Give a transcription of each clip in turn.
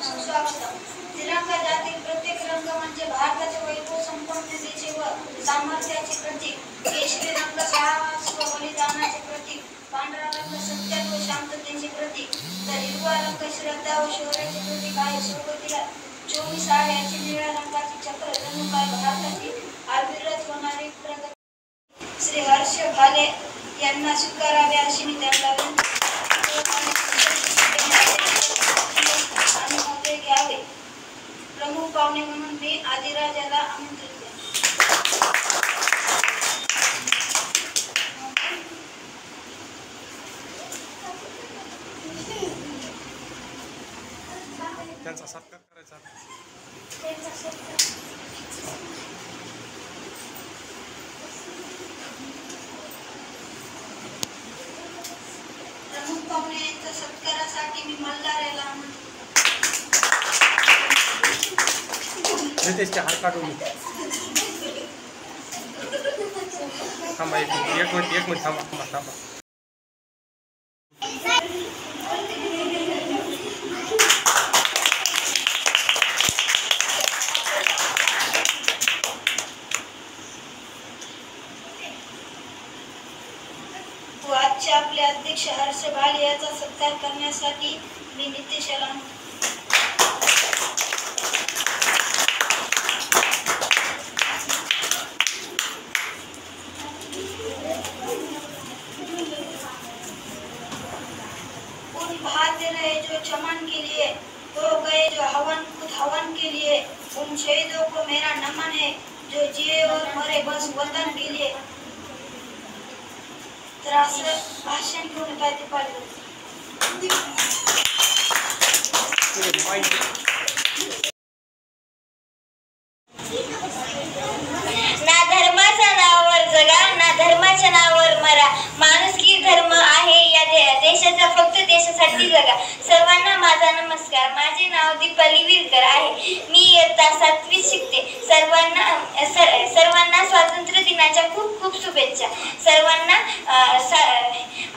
सुस्वागतम। तिरंगा जातील प्रत्येक रंग म्हणजे भारताचे वैभव, संपन्नतेचे व सामर्थ्याचे प्रतीक। केशरी रंग साहस व बलिदानाचे प्रतीक, पांढरा रंग सत्य व शांततेचे प्रतीक, तर हिरवा रंग श्रद्धा व शौर्याचे प्रतीक आहे। सोबतीला 24 आहे याची निळ्या रंगाची चक्र जणू काय भारताची अविरत होणारी प्रगती। श्री हर्ष भाले यांना स्वीकारावे अशी मी त्यांना विनंती आणि मोठे घ्यावे। प्रमुख पाहुणे म्हणून मी आदिराजाला आमंत्रित त्यांचा सत्कार करायचा। प्रमुख पाहुण्यांच्या सत्कारासाठी मी मल्हार याला रितेशचे हात काढून थांबा, एक मिनिट थांबा। आजचे आपले अध्यक्ष हर्ष भाले याचा सत्कार करण्यासाठी मी नितेश याला उन बहादुर है जो चमन के लिए, हो गए जो हवन के लिए, उन शहीदों को मेरा नमन है जो जिए और मरे बस वतन के लिए। तर असं भाषण घेऊन पाहिजे पाहिजे। ना धर्माच्या नावावर जगा, ना धर्माच्या नावावर मरा, माणुसकी धर्म आहे या देशाचा, फक्त देशासाठी जगा। सर्वांना माझा नमस्कार। माझे नाव दीपाली विरकर आहे। मी इयत्ता 7वीत शिकते। सर्वांना स्वातंत्र्य दिनाच्या खूप खूप शुभेच्छा। सर्वांना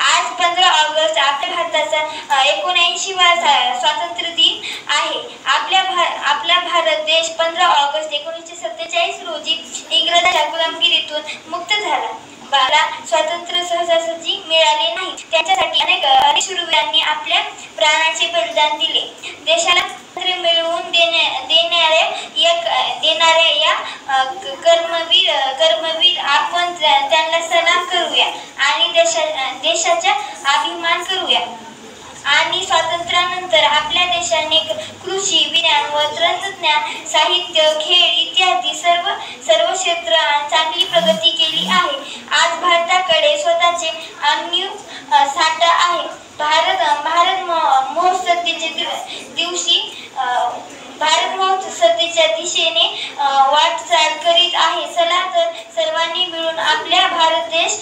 आज 15 ऑगस्ट आपल्या भारताचा 79वा स्वातंत्र्य दिन आहे। आपला भारत देश 15 ऑगस्ट 1947 रोजी इंग्रजांच्या गुलामगिरीतून मुक्त झाला। मला स्वातंत्र्य सहजासहजी मिळाले नाही, त्याच्यासाठी अनेक शूरवीरांनी आपल्या प्राणाचे बलिदान दिले। देशाला स्वातंत्र्य मिळवून देणाऱ्या या कर्मवीर आपण त्यांना सलाम करूया आणि देशाचा अभिमान करूया। आणि स्वातंत्र्यानंतर आपल्या देशाने कृषी, विज्ञान व तंत्रज्ञान, साहित्य, खेळ इत्यादी सर्व क्षेत्रात चांगली प्रगती केली आहे। आज भारताकडे स्वतःचे अणु साठा आहे। भारत महोत्सवाच्या दिशेने वाटचाल करीत आहे। चला तर सर्वांनी मिळून आपल्या भारत देश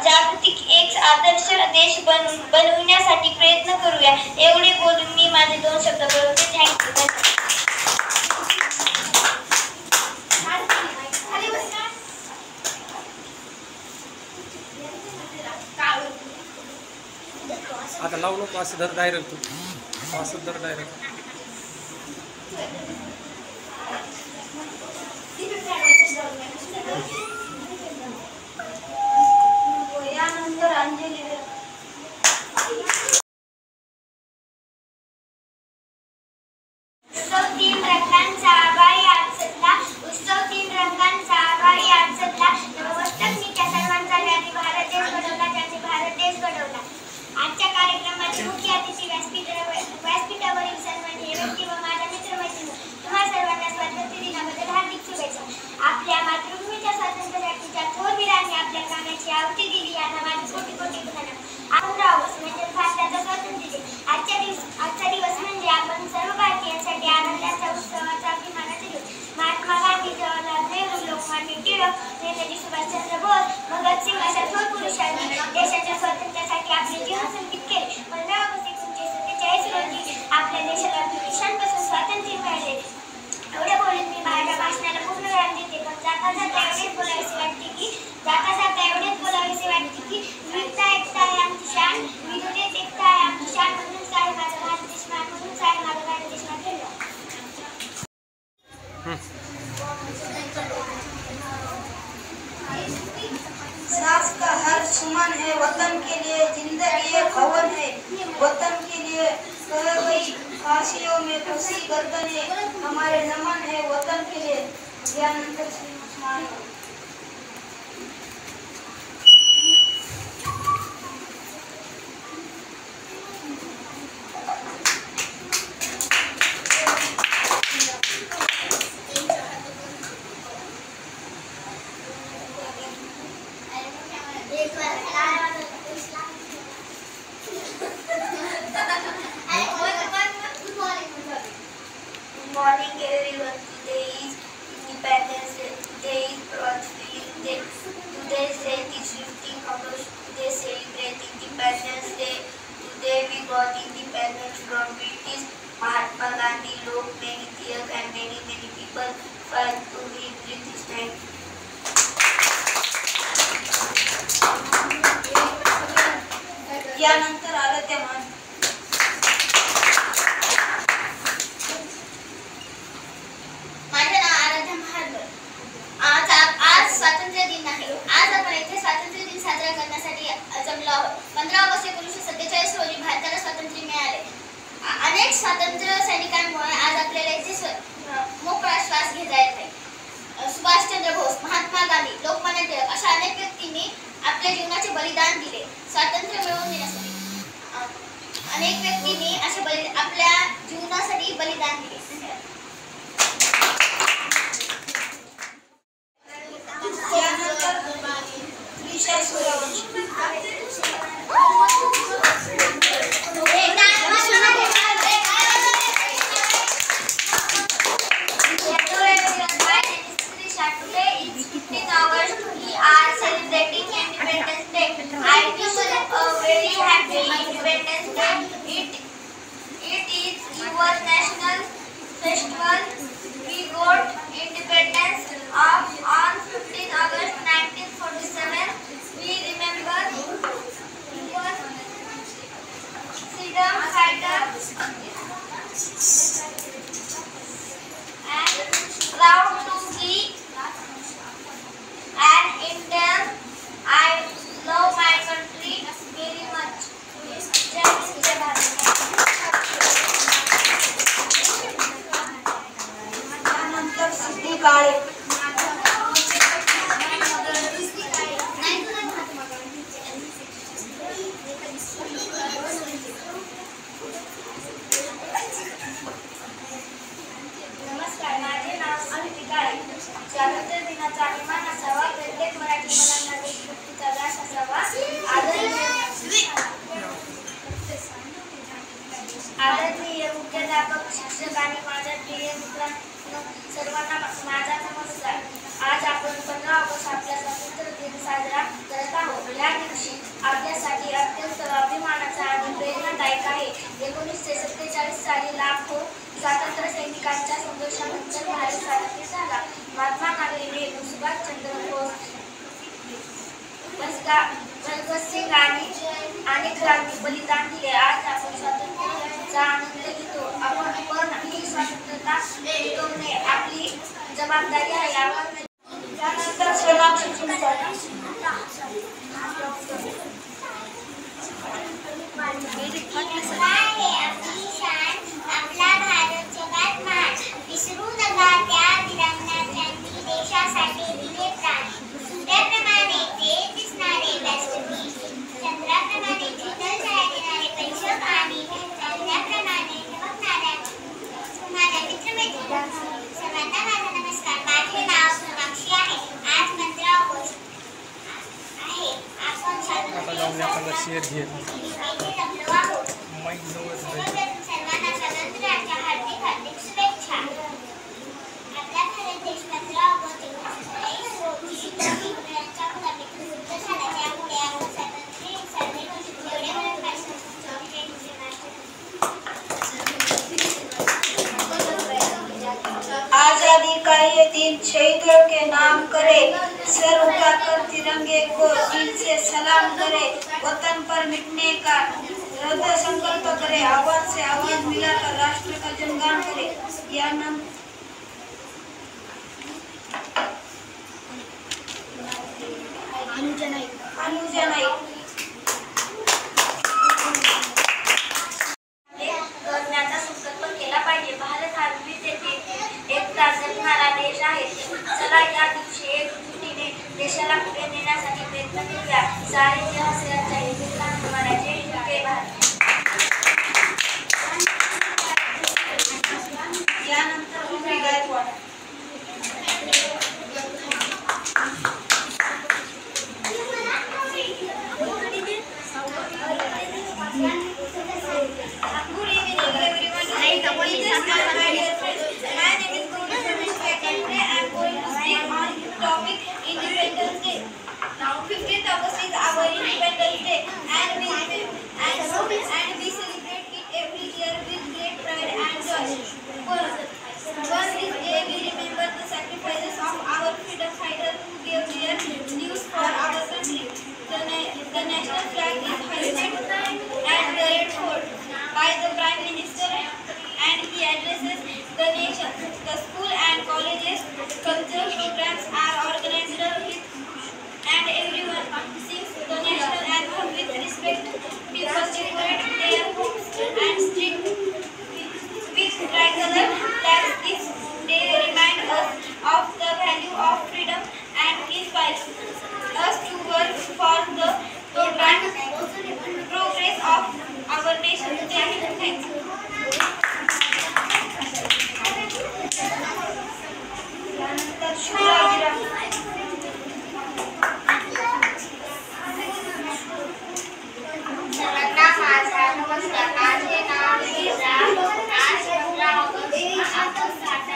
जागतिक एक आदर्श देश बनविण्यासाठी प्रयत्न करूया। एवढे बोलून मी माझे 2 शब्द बोलते। थँक्यू। आता लावू नको, असं धर डायरेक्ट, तू असं धर डायरेक्ट। यानंतर अंजली तीन रंगांचा आभाळी आज सजला, उत्सव 3 रंगांचा आभाळी आज सजला। नमस्कार, मी त्या सर्वांचा ज्यांनी भारत देश घडवला, ज्यांनी भारत देश घडवला। आजच्या कार्यक्रमाचे मुख्य अतिथी, व्यासपीठावरील सन्माननीय व्यक्ती व माझ्या मित्रमैत्रिणी, तुम्हा सर्वांना स्वातंत्र्य दिनाबद्दल हार्दिक शुभेच्छा। आपल्या मातृभूमीच्या स्वातंत्र्यासाठी ज्या थोर वीरांनी आपल्या प्राणाची आहुती दिली, यांना माझे कोटी कोटी प्रणाम। 15 ऑगस्ट म्हणजे भारताचा स्वातंत्र्य दिन। आजचा दिवस म्हणजे आपण सर्व भारतीयांसाठी आनंदाचा, उत्सवाचा, अभिमानाचा दिवस। महात्मा गांधी, जवाहरलाल नेहरू, लोकमान्य टिळक, नेताजी सुभाषचंद्र बोस, भगतसिंग अशा थोर पुरुषांनी देशाच्या स्वातंत्र्यासाठी आपले जीवन समर्पित केले। 15 ऑगस्ट 1947 रोजी आपल्या देशाला ब्रिटिशांपासून स्वातंत्र्य मिळाले। एवढे बोलून मी माझ्या भाषणाला पूर्ण विराम देते। पण जाता जाता एवढेच बोलावेसे वाटते की विविधता एकता आहे आमची शान, विविधतेत एकता आहे आमची शान, म्हणूनच आहे माझा भारत देश, म्हणूनच आहे माझा भारत देश। सुमन है, वतन के लिए जिंदगी एक हवन है, वतन के लिए कह गई फांसियों में फंसी गर्दन है, हमारे नमन है वतन के लिए। यानंतर Shri Usman morning everyone. Today is Independence Day. Today is Proud Feeling Day. Today is 15 August. Today celebrate Independence Day. Today we got independence from British. Mahatma Gandhi, Lokmanya Tilak and many people fight to win British time. यानंतर आलं तेव्हा माझे नाव आराध्या महाडकर. आज स्वातंत्र्य दिन आहे. आज आपण इथे स्वातंत्र्य दिन साजरा करण्यासाठी जमलो आहोत. 15 ऑगस्ट 1947 रोजी भारताला स्वातंत्र्य मिळाले. अनेक स्वातंत्र्य सैनिकांमुळे आज आपल्याला इथे मोकळा श्वास घेता येत आहे. सुभाषचंद्र बोस, महात्मा गांधी, लोकमान्य टिळक अशा अनेक व्यक्तींनी आपल्या जीवनाचे बलिदान दिले स्वातंत्र्य मिळवून देण्यासाठी. अनेक व्यक्तींनी असे आपल्या जीवनासाठी बलिदान दिले. National festival. We got independence on 15 August 1947. We remember freedom fighters and proud to be an Indian. I love my country very much. जय भारत. सिद्धी काळे नमस्कार, माझे नाव सिद्धी काळे. स्वातंत्र्य दिनाचा अभिमान असावा, प्रत्येक मराठी मुलांना देशभक्तीचा ध्यास असावा. आदरणीय मुख्याध्यापक, शिक्षक आणि माझ्या प्रिय मित्रांनो, सर्वांना माझा नमस्कार. आज आपण 15 ऑगस्ट आपला स्वातंत्र्य दिन साजरा करत आहोत. या दिवशी आपल्यासाठी अत्यंत अभिमानाचा आणि प्रेरणादायक आहे. 1947 साली लाखो स्वातंत्र्य सैनिकांच्या संघर्षानंतर भारत स्वातंत्र्य झाला. महात्मा गांधी, नेहरू, सुभाषचंद्र बोस, भगतसिंग आणि अनेकांनी बलिदान दिले. आज आपण स्वातंत्र्याचा आनंद घेतो. पण ही स्वातंत्र्यता टिकवणे आपली जबाबदारी आहे. त्यानंतर सोनाक्षी चिंचोली. आपला भारत जगात महान. विसरू नका त्या वीरांना ज्यांनी देशासाठी दिले प्राण. सूर्याप्रमाणे तेज दिसणारे व्यासपीठ, चंद्राप्रमाणे शीतल छाया देणारे परीक्षक आणि चंद्राप्रमाणे चमकणाऱ्या तुम्हाला मित्रमैत्रिणी सर्वांना माझा नमस्कार. माझे नाव सोनाक्षी आहे. आज 15 ऑगस्ट आहे. आपण स्वातंत्र्य जमलो आहोत. सर्वांना स्वातंत्र्याच्या हार्दिक हार्दिक शुभेच्छा. आपला भारत देश 15 ऑगस्ट 1947 रोजी इंग्रजांच्या गुलामीतून मुक्त झाला. त्यामुळे आपण स्वातंत्र्य साजरे करतो. एवढे म्हणत माझे आजादी का ये दिन शहीदों के नाम करे, सर उठाकर तिरंगे को दिल से सलाम करे, वतन पर मिटने का दृढ़ संकल्प करे, आवाज से आवाज मिलाकर राष्ट्र का जनगान करे. यानंतर अनुजा नाईक. नमस्ते आजच्या हिंदुस्तान हमारा जय हिंद जय भारत. यानंतर भूमी Gaikwad. Good evening everyone. My name is Gauri Ramesh Patel. Today I am going to speak on the topic Independence Day. Now 15th August is our Independence Day and we celebrate it every year with great pride and joy. On this day we remember the sacrifices of our freedom fighters who gave their lives for our country. The national flag is hoisted at the Red Fort by the Prime Minister and he addresses the nation. The school and colleges cultural programs are organized and everyone sings the national anthem with respect. People decorate their homes and streets with tricolor flags. This day reminds us of the value of freedom and inspires us to work for the progress of our nation. Thanks. यानंतर शिवाजीराव. सर्वांना माझा नमस्कार. माझे नाव Lisa. आज 15 August आपण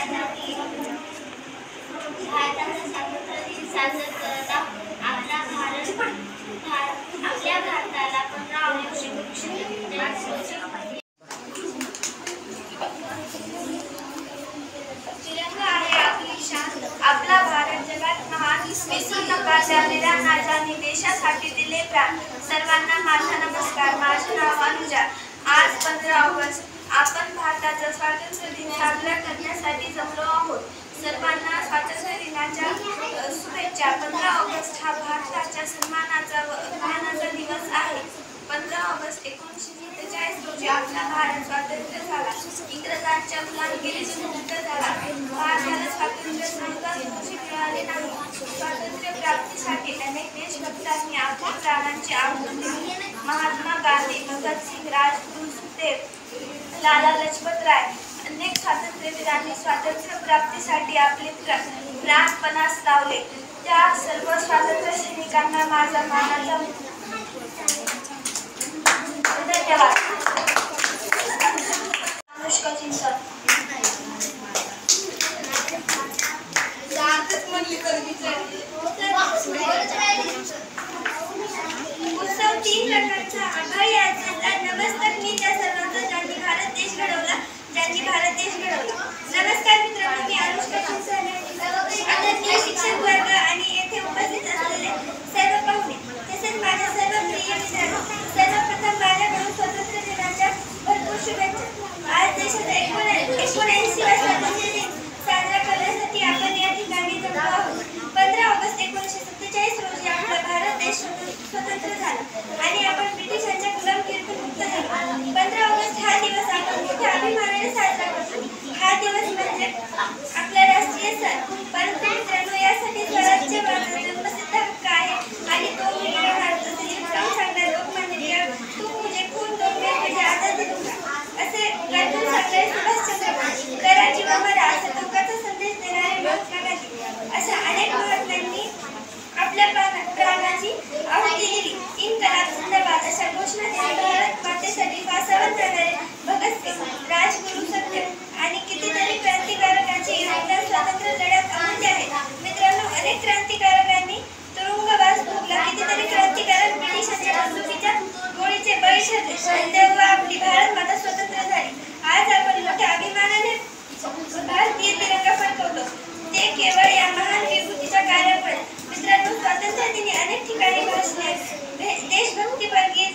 भारताचा स्वातंत्र्य दिन साजरा करत आहोत. आपल्या भारताला 15 ऑगस्ट 1947 रोजी तिरंगा आहे आपली शान. आपला भारत जगात महान. विसरू नका त्या वीरांना देशासाठी दिले प्राण. सर्वांना माझा नमस्कार. माझे नाव अनुजा. आज 15 ऑगस्ट आपण भारताचा स्वातंत्र्य दिन साजरा करण्यासाठी जमलो आहोत. सर्वांना स्वातंत्र्य दिनाच्या शुभेच्छा. 15 ऑगस्ट हा भारताच्या सन्मानाचा दिवस आहे. 15 ऑगस्ट 1947 रोजी आपला भारत स्वतंत्र झाला. इंग्रजांच्या गुलामगिरीतून मुक्त झाला. भारताला स्वातंत्र्य सहजाच मिळाले नाही. स्वातंत्र्य प्राप्तीसाठी अनेक देशभक्तांनी आपल्या प्राणांची आहुती दिली. महात्मा गांधी, भगतसिंग, राजगुरू, सुखदेव, लाला लजपत राय अनेक स्वातंत्र्यवीरांनी स्वातंत्र्य प्राप्तीसाठी आपले प्राण पणास लावले. त्या सर्व स्वातंत्र्य सैनिकांना माझा मानाचा धन्यवाद. अनुष्का चिंचर. उत्सव 3 रंगांचा आभाळी आजचा. नमस्कार. मी त्या सर्वांचा ज्यांनी भारत देश घडवला. नमस्कार मित्रांनो, मी अनुष्का चिंचर. आदरणीय शिक्षक वर्ग आणि येथे उपस्थित असलेले सर्व पाहुणे तसेच माझ्या सर्व प्रिय मित्रांनो, सर्वप्रथम माझ्याकडून स्वातंत्र्य दिनाच्या भरपूर शुभेच्छा. आज देशाचा 79वा स्वातंत्र्य दिन साजरा करण्यासाठी आपण या ठिकाणी जमलो आहोत. 15 ऑगस्ट 1947 रोजी आपला भारत देश स्वतंत्र झाला आणि आपण ब्रिटिशांच्या गुलामगिरीतून मुक्त झालो. 15 ऑगस्ट हा दिवस आपण मोठ्या अभिमानाने साजरा करतो. हा दिवस म्हणजे आपला राष्ट्रीय सण. परंतु मित्रांनो, यासाठी स्वराज्य माझा जन्मसिद्ध हक्क आहे आणि तो मी मिळवणार. जसे लिहून सांगणार लोकमान्य टिळक, तू मुझे खून दो मैं तुझे आजादी दूंगा, असे गर्जून सांगणारे सुभाषचंद्र बोस, कराची व मरा असा टोकाचा संदेश देणारे महात्मा गांधी अशा अनेक महात्म्यांनी आपल्या प्राणाची आहुती दिली. इन्कलाब जिंदाबाद अशा घोषणा देऊन भारत मातेसाठी फासावर जाणारे भगतसिंग, राजगुरू, सुखदेव आणि कितीतरी क्रांतिकारकांचे योगदान स्वातंत्र्य लढ्यात अमूल्य आहे. मित्रांनो, अनेक क्रांतिकारकांनी तुरुंगवास भोगला. कितीतरी क्रांतिकारक ब्रिटिशांच्या बंदुकीच्या गोळीचे बळी ठरले. तेव्हा आपली भारत माता स्वतंत्र झाली. आज आपण मोठ्या अभिमानाने भारतीय तिरंगा फडकवतो. ते केवळ या महान विभूतीच्या कार्यामुळे. मित्रांनो, स्वातंत्र्य दिनी अनेक ठिकाणी भाषणे, देशभक्तीपर गीत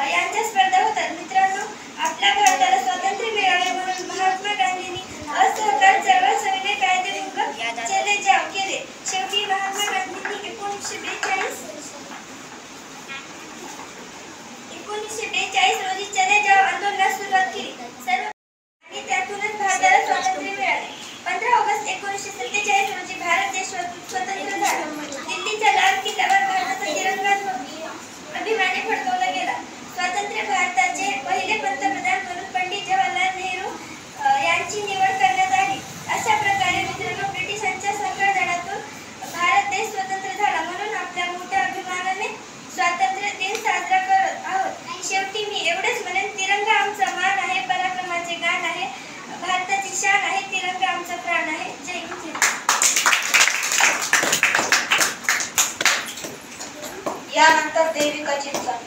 यांच्या स्पर्धा होतात. मित्रांनो, आपल्या भारताला स्वातंत्र्य मिळावे म्हणून महात्मा गांधींनी असहकार चळवळ सविनय कायदेभंग चले जाव केले. शेवटी महात्मा गांधींनी 1942 रोजी चले जाव आंदोलनास सुरुवात केली. आणि त्यातूनच भारताला स्वातंत्र्य मिळाले. 15 ऑगस्ट 1947 रोजी भारत देश स्वतंत्र झाला. दिल्लीच्या लाल किल्ल्यावर भारताचा तिरंगा स्वातंत्र्य भारताचे पहिले पंतप्रधान म्हणून पंडित जवाहरलाल नेहरू यांची निवड करण्यात आली. अशा प्रकारे मित्रांनो ब्रिटिशांच्या संघर्षातून भारत देश स्वतंत्र झाला. म्हणून आपल्या मोठ्या अभिमानाने स्वातंत्र्य दिन साजरा करत आहोत. शेवटी मी एवढेच म्हणेन, तिरंगा आमचा मान आहे, पराक्रमाचे गाण आहे, भारताची शान आहे, तिरंगा आमचा प्राण आहे. जय हिंद. यानंतर देविकाची चाल.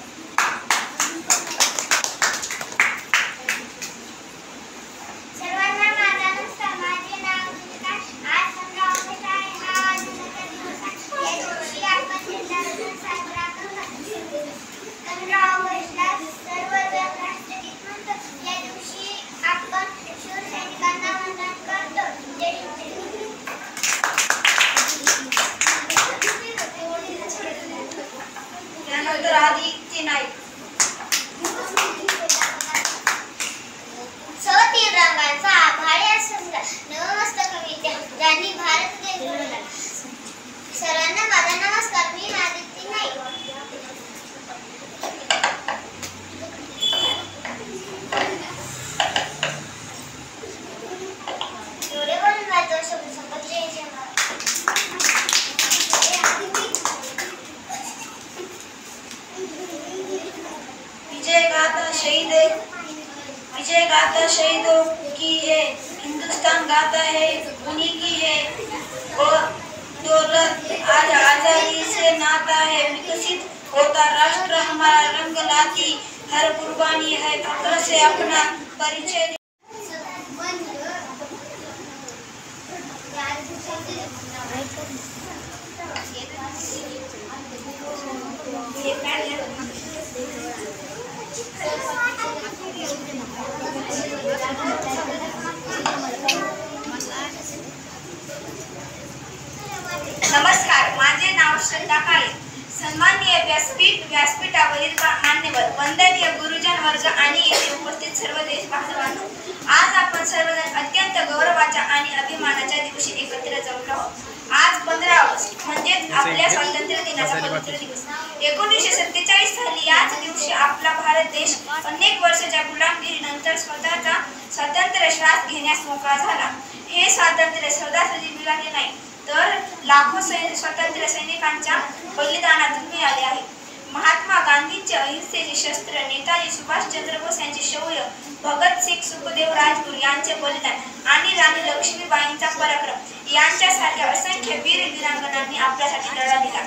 सर्वांना माझा नमस्कार. माझे नाव देविका. आज 15 ऑगस्ट आहे. हा आझादीचा दिवस आहे. या दिवशी आपण झेंडा साजरा करतो. 15 ऑगस्टला सर्वजण राष्ट्रगीत म्हणतो. या दिवशी आपण शूर सैनिकांना वंदन करतो. जय हिंद. यानंतर आदित्य नाईक. तीन रंगांचा आभाळ या समजा नमस्तक विद्या ज्यांनी भारत देश घडवला. सर्वांना माझा नमस्कार. मी आदित्य नाईक. एवढे बोलून जातो शब्द संपत. जय जय विजय गाथा शहीदों की है, हिंदुस्तान गाता है उन्हीं की है, और दौलत आज आजादी से नाता है, विकसित होता राष्ट्र हमारा रंग लाती, हर कुर्बानी है फख्र से अपना परिचय. नमस्कार. माझे नाव श्रद्धा काळे. सन्माननीय व्यासपीठावरील मान्यवर, वंदनीय गुरुजन वर्ग आणि येथे उपस्थित सर्व देश बांधवांनो, आज आपण सर्वजण अत्यंत गौरवाच्या आणि अभिमानाच्या दिवशी एकत्र जमलो आहोत. आज 15 ऑगस्ट म्हणजेच आपल्या स्वातंत्र्य दिनाचा पवित्र दिवस. 1947 साली याच दिवशी आपला भारत देश अनेक वर्षाच्या गुलामगिरीनंतर स्वतःचा स्वतंत्र श्वास घेण्यास मोकळा झाला. हे स्वातंत्र्य सहजासहजी मिळाले नाही, तर लाखो स्वातंत्र्य सैनिकांच्या बलिदानातून मिळाले आहे. महात्मा गांधींचे अहिंसेचे शस्त्र, नेताजी सुभाषचंद्र बोस यांचे शौर्य, भगतसिंग, सुखदेव, राजगुरू यांचे बलिदान आणि राणी लक्ष्मीबाईंचा पराक्रम यांच्यासारख्या असंख्य वीर वीरांगनांनी आपल्यासाठी लढा दिला.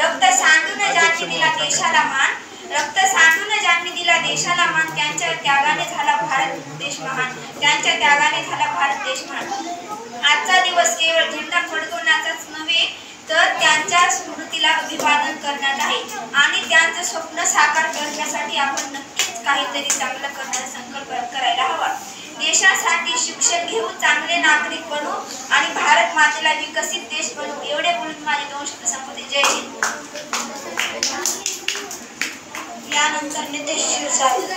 रक्त सांडून ज्यांनी दिला देशाला मान, रक्त सांडून ज्यांनी दिला देशाला मान, त्यांच्या त्यागाने झाला भारत देश महान, त्यांच्या त्यागाने झाला भारत देश महान. आजचा दिवस केवळ झेंडा फडकवण्याचाच नव्हे, तर त्यांच्या स्मृतीला अभिवादन करण्यात आहे आणि त्यांचं स्वप्न साकार करण्यासाठी आपण नक्कीच काहीतरी चांगलं करण्याचा संकल्प करायला हवा. देशासाठी शिक्षण घेऊ, चांगले नागरिक बनू आणि भारत मातेला विकसित देश बनवू. एवढे बोलून माझे 2 शब्द संपवते. जय हिंद. यानंतर नितेश क्षीरसागर.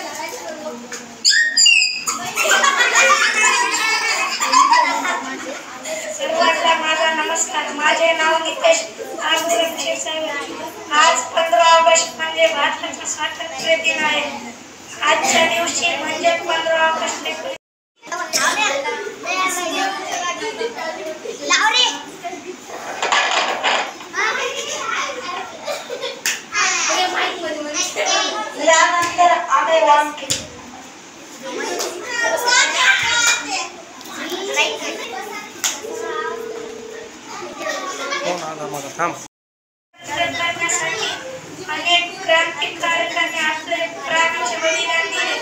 सर्वांना माझा नमस्कार. माझे नाव नितेश क्षीरसागर. आज 15 ऑगस्ट म्हणजे भारताचा स्वातंत्र्य दिन आहे. आजच्या दिवशी म्हणजे 15 ऑगस्ट यानंतर आमे वांके. थांब. करण्यासाठी अनेक क्रांतिकारकांनी आपले प्राणाचे बलिदान दिले.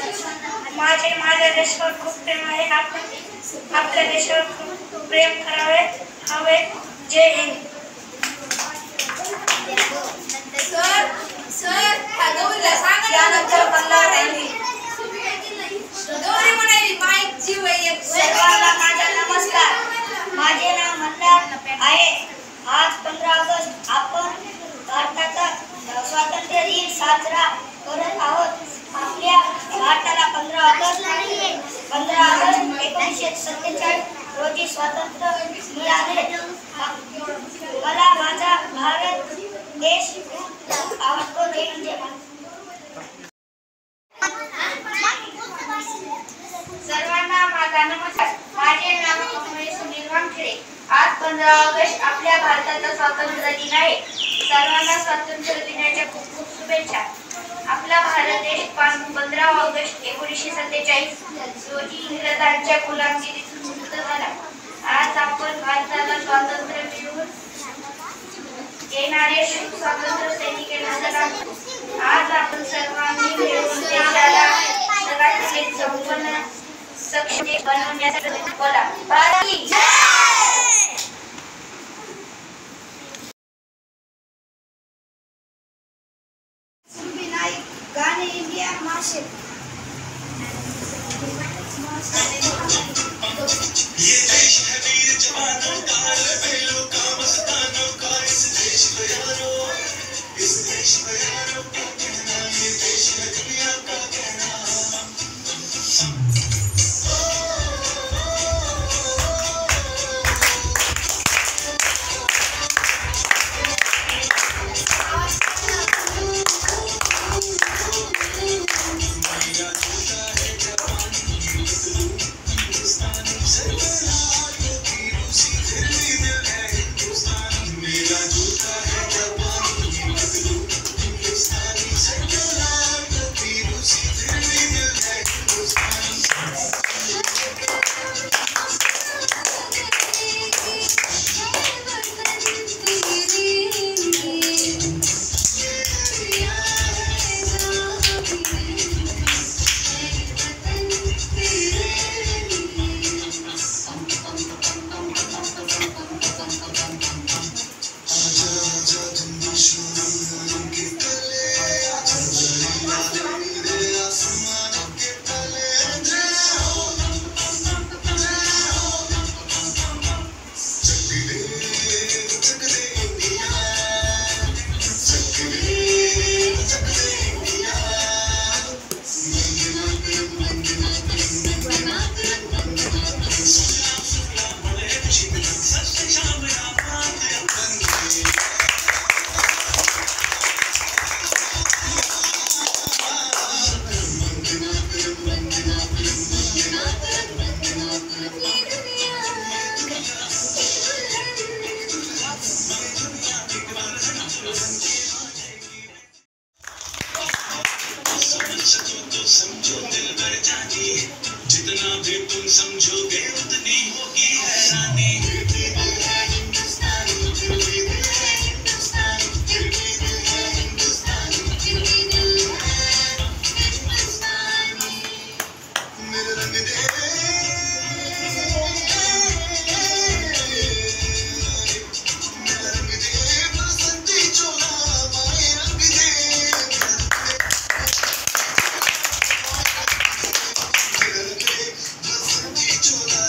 माझ्या देशावर खूप प्रेम आहे. आपण आपल्या देशावर खूप प्रेम करावे हवे. जय हिंद. यानंतर मल्हार यांनी. सर्वांना माझा नमस्कार. माझे नाव मल्हार आहे. आज 15 ऑगस्ट आपण भारताचा स्वातंत्र्य दिन साजरा करत आहोत. आपल्या भारताला 15 ऑगस्ट 1947 रोजी स्वातंत्र्य मिळाले. मला माझा भारत देश आवडतो. जय हिंद. ऑगस्ट आपल्या भारताचा स्वातंत्र्य दिन आहे. सर्वांना स्वातंत्र्य दिनाच्या खूप खूप शुभेच्छा. आपला भारत देश 15 ऑगस्ट 1947 रोजी इंग्रजांच्या गुलामगिरीतून मुक्त झाला. आज आपण भारताला स्वातंत्र्य मिळवून देणारे स्वातंत्र्य सैनिकांना सलाम. आज आपण सर्वांनी मिळून देशाला सगळ्यात संपन्न सक्षम बनवण्यासाठी बोला. भारत की जय. गाणे इंडिया माशे. ये देश है वीर जवानों का, लड़ेलों का, मस्तानों का, इस देश को यारो का कहना, ये देश है दुनिया का कहना. जितना भी तुम समझोगे उतनी होगी हैरानी. मेरे रंग दे, मेरा रंग दे, बसंती चोला माए रंग दे. बसंती चोला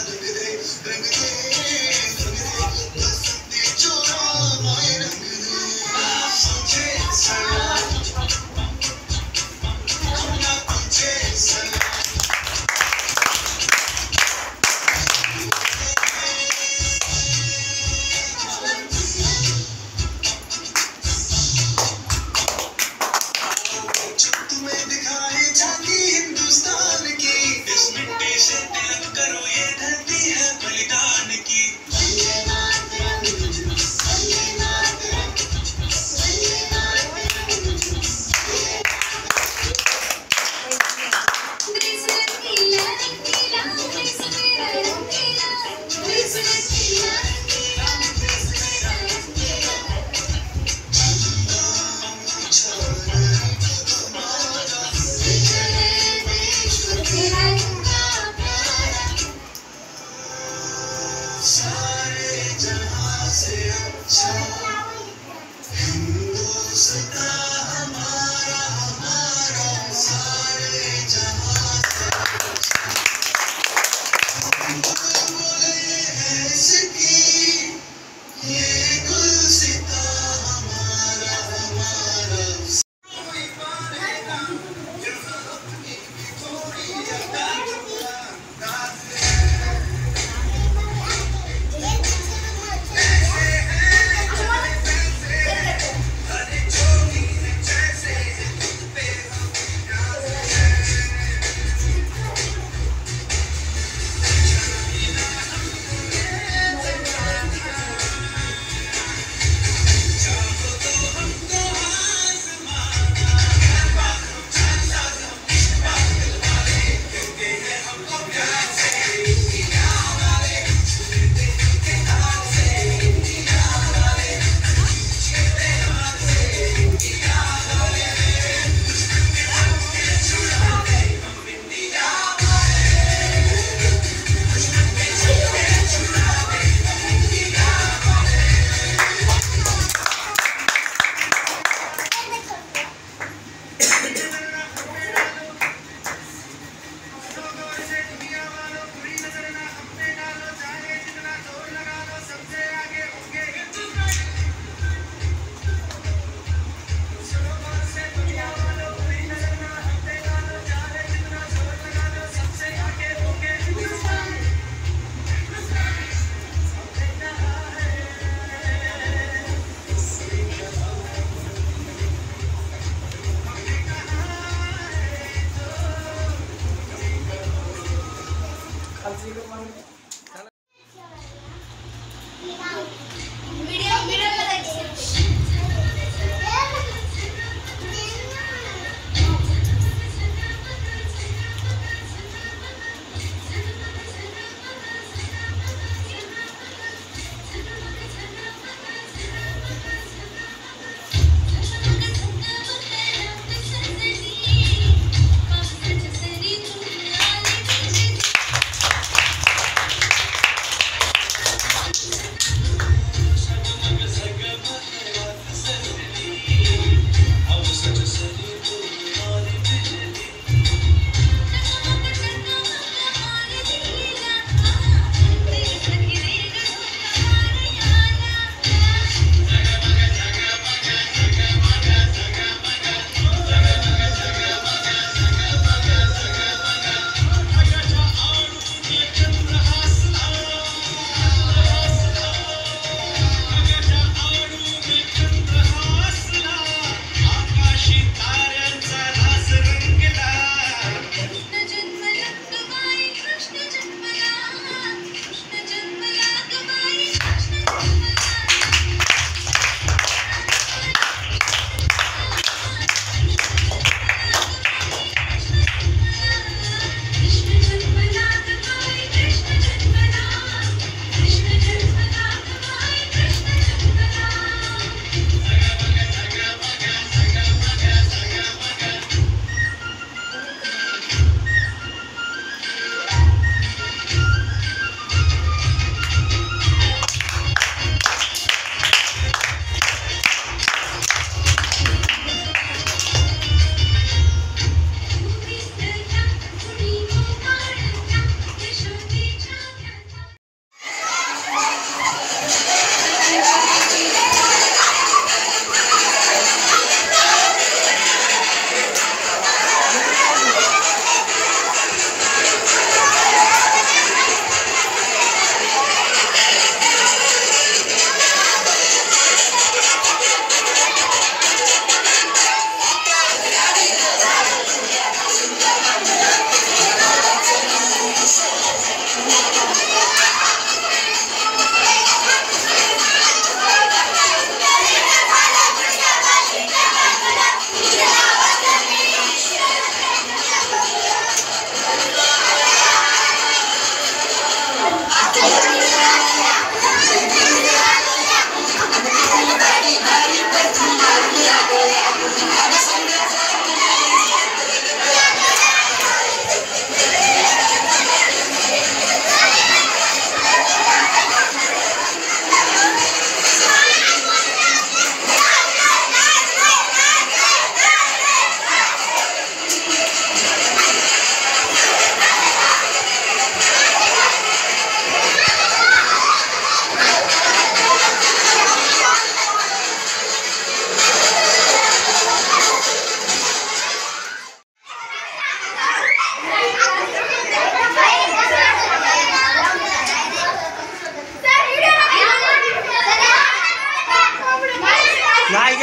नाही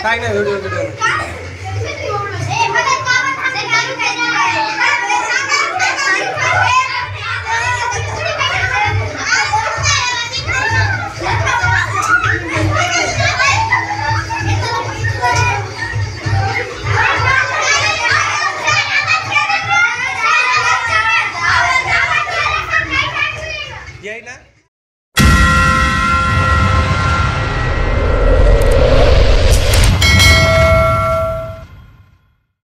काय नाही व्हिडिओ